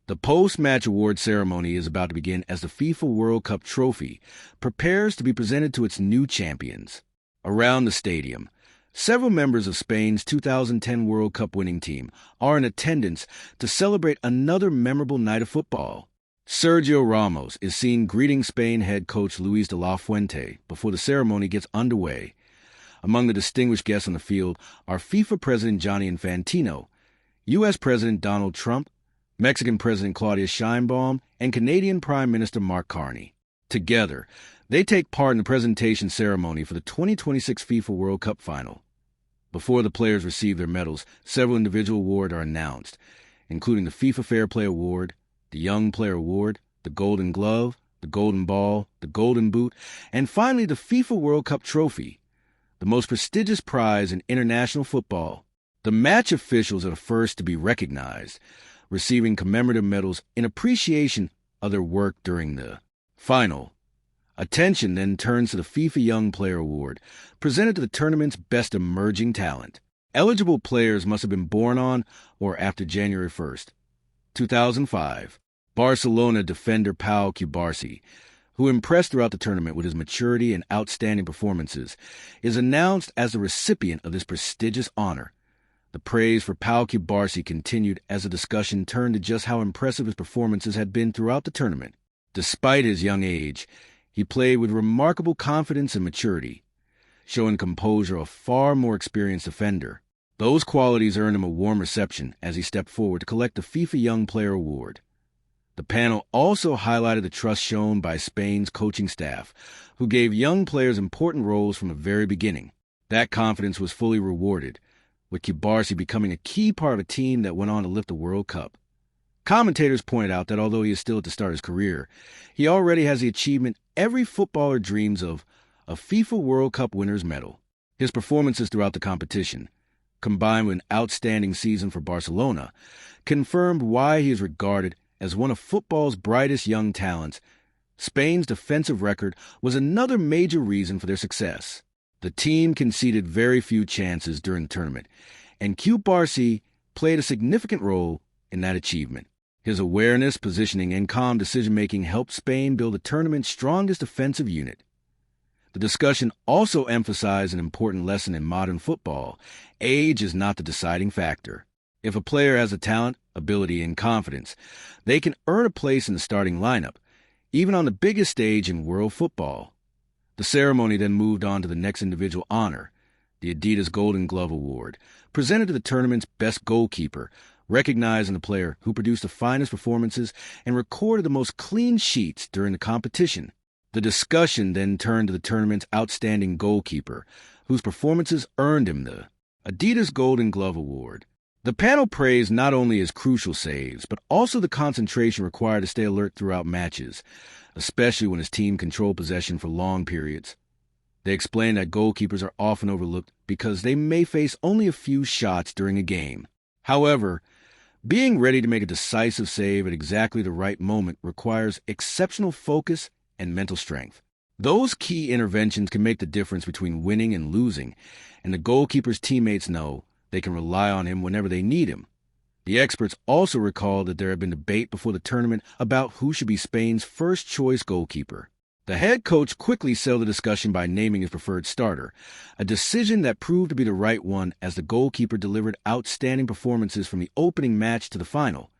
The post-match award ceremony is about to begin as the FIFA World Cup trophy prepares to be presented to its new champions. Around the stadium, several members of Spain's 2010 World Cup winning team are in attendance to celebrate another memorable night of football. Sergio Ramos is seen greeting Spain head coach Luis de la Fuente before the ceremony gets underway. Among the distinguished guests on the field are FIFA President Gianni Infantino, U.S. President Donald Trump, Mexican President Claudia Sheinbaum, and Canadian Prime Minister Mark Carney. Together, they take part in the presentation ceremony for the 2026 FIFA World Cup final. Before the players receive their medals, several individual awards are announced, including the FIFA Fair Play Award, the Young Player Award, the Golden Glove, the Golden Ball, the Golden Boot, and finally the FIFA World Cup trophy, the most prestigious prize in international football. The match officials are the first to be recognized, receiving commemorative medals in appreciation of their work during the final. Attention then turns to the FIFA Young Player Award, presented to the tournament's best emerging talent. Eligible players must have been born on or after January 1st, 2005. Barcelona defender Pau Cubarsí, who impressed throughout the tournament with his maturity and outstanding performances, is announced as the recipient of this prestigious honor. The praise for Pau Cubarsí continued as the discussion turned to just how impressive his performances had been throughout the tournament. Despite his young age, he played with remarkable confidence and maturity, showing composure of a far more experienced defender. Those qualities earned him a warm reception as he stepped forward to collect the FIFA Young Player Award. The panel also highlighted the trust shown by Spain's coaching staff, who gave young players important roles from the very beginning. That confidence was fully rewarded, with Cubarsí becoming a key part of a team that went on to lift the World Cup. Commentators pointed out that although he is still at the start of his career, he already has the achievement every footballer dreams of, a FIFA World Cup winner's medal. His performances throughout the competition, combined with an outstanding season for Barcelona, confirmed why he is regarded as one of football's brightest young talents. Spain's defensive record was another major reason for their success. The team conceded very few chances during the tournament, and Cubarsí played a significant role in that achievement. His awareness, positioning, and calm decision-making helped Spain build the tournament's strongest defensive unit. The discussion also emphasized an important lesson in modern football. Age is not the deciding factor. If a player has the talent, ability, and confidence, they can earn a place in the starting lineup, even on the biggest stage in world football. The ceremony then moved on to the next individual honor, the Adidas Golden Glove Award, presented to the tournament's best goalkeeper, recognizing the player who produced the finest performances and recorded the most clean sheets during the competition. The discussion then turned to the tournament's outstanding goalkeeper, whose performances earned him the Adidas Golden Glove Award. The panel praised not only his crucial saves, but also the concentration required to stay alert throughout matches, especially when his team controlled possession for long periods. They explained that goalkeepers are often overlooked because they may face only a few shots during a game. However, being ready to make a decisive save at exactly the right moment requires exceptional focus and mental strength. Those key interventions can make the difference between winning and losing, and the goalkeeper's teammates know they can rely on him whenever they need him. The experts also recalled that there had been debate before the tournament about who should be Spain's first-choice goalkeeper. The head coach quickly settled the discussion by naming his preferred starter, a decision that proved to be the right one as the goalkeeper delivered outstanding performances from the opening match to the final.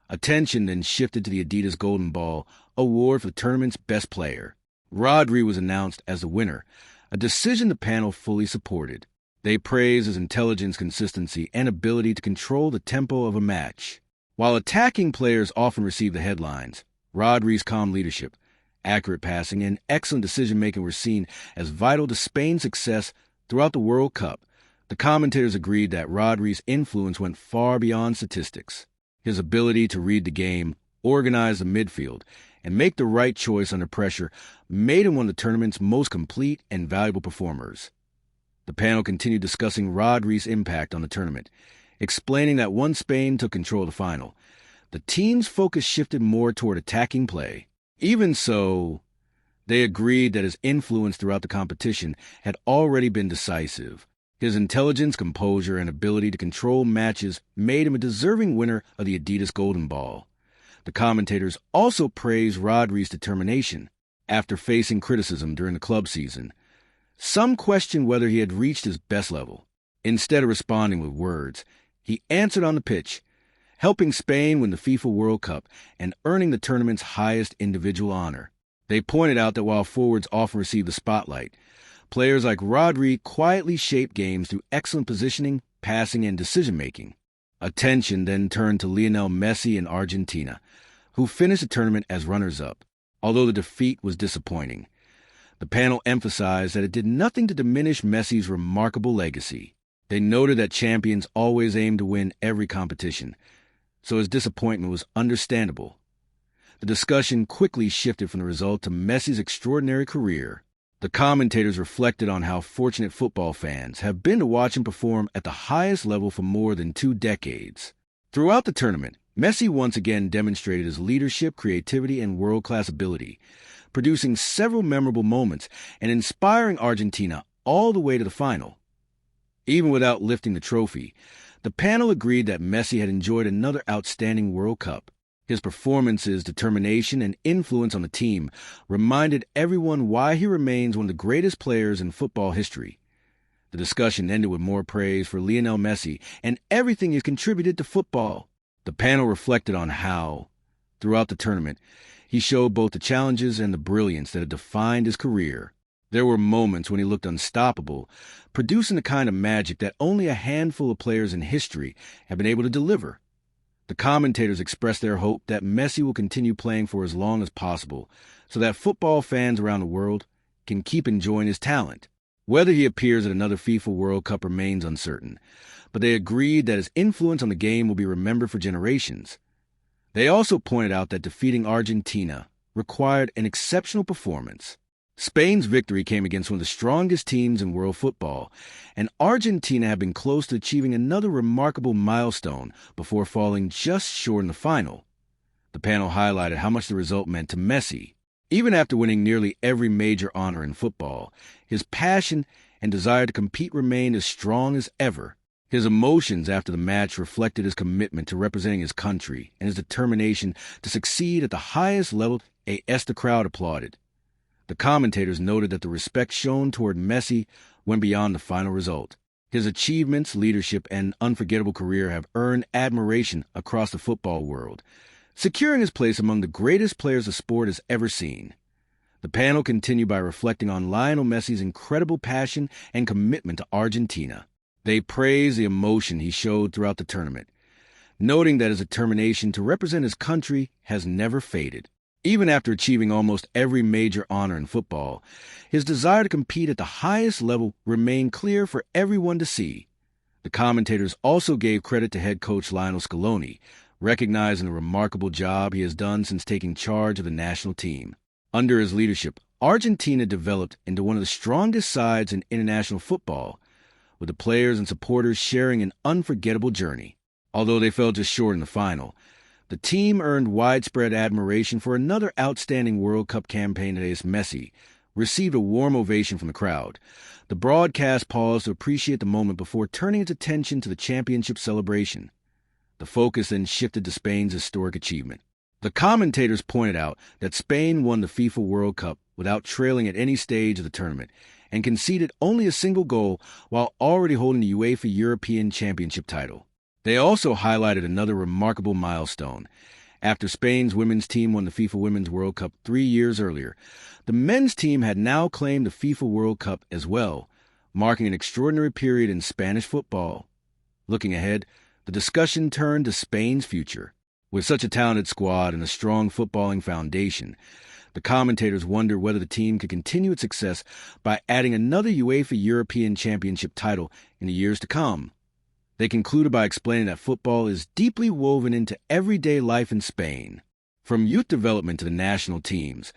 Attention then shifted to the Adidas Golden Ball award for the tournament's best player. Rodri was announced as the winner, a decision the panel fully supported. They praised his intelligence, consistency, and ability to control the tempo of a match. While attacking players often receive the headlines, Rodri's calm leadership, accurate passing, and excellent decision-making were seen as vital to Spain's success throughout the World Cup. The commentators agreed that Rodri's influence went far beyond statistics. His ability to read the game, organize the midfield, and make the right choice under pressure made him one of the tournament's most complete and valuable performers. The panel continued discussing Rodri's impact on the tournament, explaining that once Spain took control of the final, the team's focus shifted more toward attacking play. Even so, they agreed that his influence throughout the competition had already been decisive. His intelligence, composure, and ability to control matches made him a deserving winner of the Adidas Golden Ball. The commentators also praised Rodri's determination after facing criticism during the club season. Some questioned whether he had reached his best level. Instead of responding with words, he answered on the pitch, helping Spain win the FIFA World Cup and earning the tournament's highest individual honor. They pointed out that while forwards often receive the spotlight, players like Rodri quietly shape games through excellent positioning, passing, and decision-making. Attention then turned to Lionel Messi and Argentina, who finished the tournament as runners-up. Although the defeat was disappointing, the panel emphasized that it did nothing to diminish Messi's remarkable legacy. They noted that champions always aim to win every competition, so his disappointment was understandable. The discussion quickly shifted from the result to Messi's extraordinary career. The commentators reflected on how fortunate football fans have been to watch him perform at the highest level for more than 2 decades. Throughout the tournament, Messi once again demonstrated his leadership, creativity, and world-class ability, producing several memorable moments and inspiring Argentina all the way to the final. Even without lifting the trophy, the panel agreed that Messi had enjoyed another outstanding World Cup. His performances, determination, and influence on the team reminded everyone why he remains one of the greatest players in football history. The discussion ended with more praise for Lionel Messi and everything he's contributed to football. The panel reflected on how, throughout the tournament, he showed both the challenges and the brilliance that had defined his career. There were moments when he looked unstoppable, producing the kind of magic that only a handful of players in history have been able to deliver. The commentators expressed their hope that Messi will continue playing for as long as possible, so that football fans around the world can keep enjoying his talent. Whether he appears at another FIFA World Cup remains uncertain, but they agreed that his influence on the game will be remembered for generations. They also pointed out that defeating Argentina required an exceptional performance. Spain's victory came against one of the strongest teams in world football, and Argentina had been close to achieving another remarkable milestone before falling just short in the final. The panel highlighted how much the result meant to Messi. Even after winning nearly every major honor in football, his passion and desire to compete remained as strong as ever. His emotions after the match reflected his commitment to representing his country and his determination to succeed at the highest level, as the crowd applauded. The commentators noted that the respect shown toward Messi went beyond the final result. His achievements, leadership, and unforgettable career have earned admiration across the football world, securing his place among the greatest players the sport has ever seen. The panel continued by reflecting on Lionel Messi's incredible passion and commitment to Argentina. They praised the emotion he showed throughout the tournament, noting that his determination to represent his country has never faded. Even after achieving almost every major honor in football, his desire to compete at the highest level remained clear for everyone to see. The commentators also gave credit to head coach Lionel Scaloni, recognizing the remarkable job he has done since taking charge of the national team. Under his leadership, Argentina developed into one of the strongest sides in international football, with the players and supporters sharing an unforgettable journey. Although they fell just short in the final, the team earned widespread admiration for another outstanding World Cup campaign as Messi received a warm ovation from the crowd. The broadcast paused to appreciate the moment before turning its attention to the championship celebration. The focus then shifted to Spain's historic achievement. The commentators pointed out that Spain won the FIFA World Cup without trailing at any stage of the tournament and conceded only a single goal while already holding the UEFA European Championship title. They also highlighted another remarkable milestone. After Spain's women's team won the FIFA Women's World Cup 3 years earlier, the men's team had now claimed the FIFA World Cup as well, marking an extraordinary period in Spanish football. Looking ahead, the discussion turned to Spain's future. With such a talented squad and a strong footballing foundation, the commentators wondered whether the team could continue its success by adding another UEFA European Championship title in the years to come. They concluded by explaining that football is deeply woven into everyday life in Spain. From youth development to the national teams,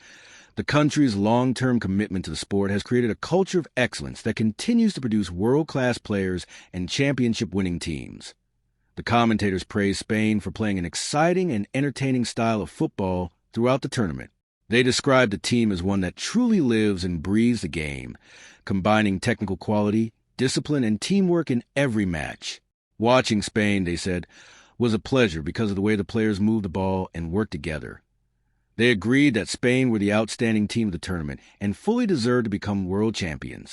the country's long-term commitment to the sport has created a culture of excellence that continues to produce world-class players and championship-winning teams. The commentators praised Spain for playing an exciting and entertaining style of football throughout the tournament. They described the team as one that truly lives and breathes the game, combining technical quality, discipline, and teamwork in every match. Watching Spain, they said, was a pleasure because of the way the players moved the ball and worked together. They agreed that Spain were the outstanding team of the tournament and fully deserved to become world champions.